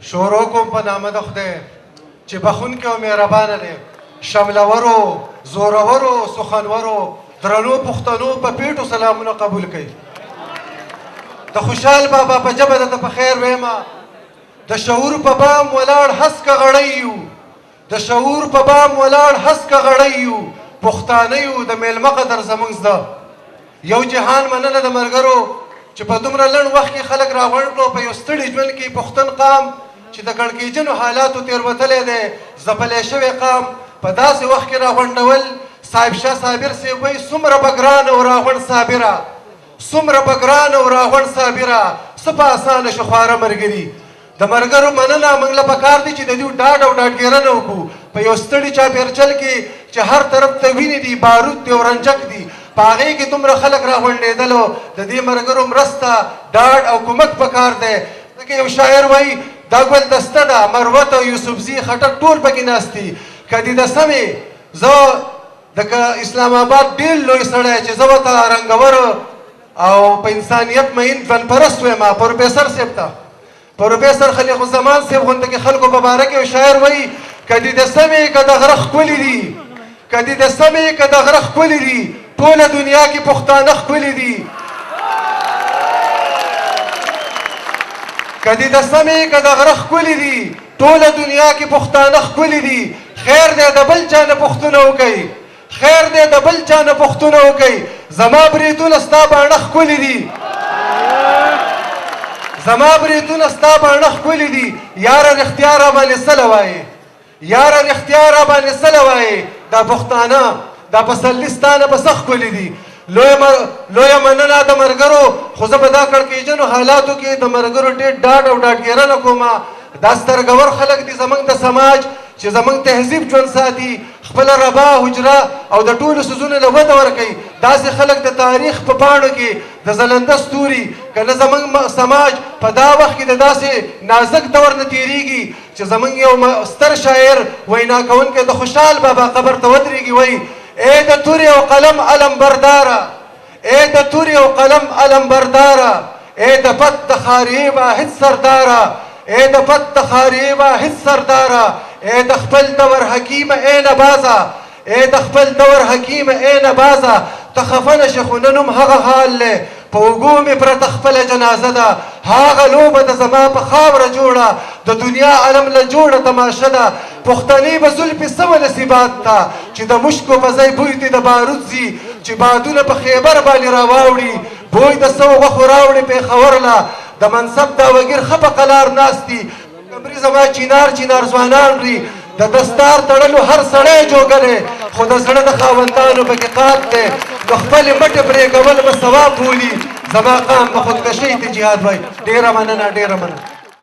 شروع کوم په نامه د خدای چې بخونکی او مهربانه دی، شملورو، زورورو، سخنورو، درنو پښتنو په پیټو سلامونه قبول کړئ. د خوشحال بابا په ژبه درته په خیر ویمه، د شعور په بام ولاړ هسکه غړی یو، د شعور په بام ولاړ هسکه غړی یو، پښتانه یو د میلمه قدر زموږ زده. یو جهان مننه د ملګرو چې په دومره لنډ وخت کې خلک راغونډ کړو په یو ستړي ژوند کې پښتون قام چې د کړکېچنو حالاتو تېروتلی دی، ځپلی شوی قام په داسې وخت کې راغونډول. صاحب شاه صابر صاحب وایي څومره به ګران او راغونډ صابره، څومره به ګران او راغونډ صابره، څه په اسانه شو خواره ملګري. د ملګرو مننه موږ له پکار دي چې د دوی ډاډ او ډاډګیرنه وکړو په یو ستړي چاپېرچل کې چې هر طرف ته وینې دي، بارود دي او رنجک دي، په هغې کې دومره خلک راغونډېدلو. د دې ملګرو مرسته، ډاډ او کومک پکار دی. ځکه یو شاعر وایي دا ګل دسته ده، مروت او یوسفزي خټک ټول پکې ناست دي. که دې د سمې زه د اسلام آباد ډېر لوی سړی چې زه ورته رنګور او په انسانیت مین ژوند پرست ویم، پروفیسر صاحب ته پروفیسر خلیق الزمان صاحب غونډه کې خلکو په باره کې یو شاعر وایي که دې د سمې که د غره ښکلي دي، که دې د سمې که د غره ښکلي دي، ټوله دنیا کې پښتانه ښکلي دي. که دې د سمې که د غره ښکلي دي، ټوله دنیا کې پښتانه ښکلي دي. خیر دی د بل چا نه پوښتنه وکئ، خیر دی د بل چا نه پوښتنه وکئ. زما بریتونه ستا باڼه ښکلي دي، زما بریتونه ستا باڼه ښکلي دي. یاره رښتیا راباندې څه وایې، یاره رښتیا راباندې څه وایې. دا پښتانه دا پسرلي ستا نه به څه ښکلي دي. لویه مننه د ملګرو. خو زه په دا کړکېچنو حالاتو کې د ملګرو ډېر ډاډ او ډاډګیرنه کومه. دا سترګور خلک دي زموږ د سماج چې زموږ تهذیب ژوند ساتي، خپله ربا حجره او د ټولو څیزونو له وده ورکوي. داسې خلک د تاریخ په پاڼو کې د ځلنده ستوري که نه زموږ سماج په دا وخت کې د داسې نازک دور نه تېرېږي چې زموږ یو ستر شاعر وینا کوونکی د خوشحال بابا قبر ته ودرېږي، وایي ای د تورې او قلم علم برداره، ای د تورې او قلم علم برداره، ای د پت د خاریې واحد سرداره، ای د پت د خاریې واحد سرداره، ای د خپل دور حکیمه ای نبازه، ای د خپل دور حکیمه ای نبازه. ته خفه نشه خو نن هم هغه حال دی، په اوږو مې پرته خپله جنازه ده. هغه لوبه د زما په خاوره جوړه، د دنیا علم له جوړه تماشه ده. پښتنې به زلفې سوه نصیبات ته چې د مشکو په ځای بوی دې د بارود ځي، چې بادونه په خیبر باندې راواوړي، بوی د سوو غوښو راوړي پېښور له. د منصب دا وګیر ښه په قلار ناست دي، کمري زما چینار چینار ځوانان ری. د دستار تړلو هر سړی جوګلی، خو د زړه د خاوندانو پکې قات دی. د خپلې مټې پرېږول به ثواب بولي، زما قام په خودکشۍ ته جهاد وایي. ډېره مننه، ډېره مننه.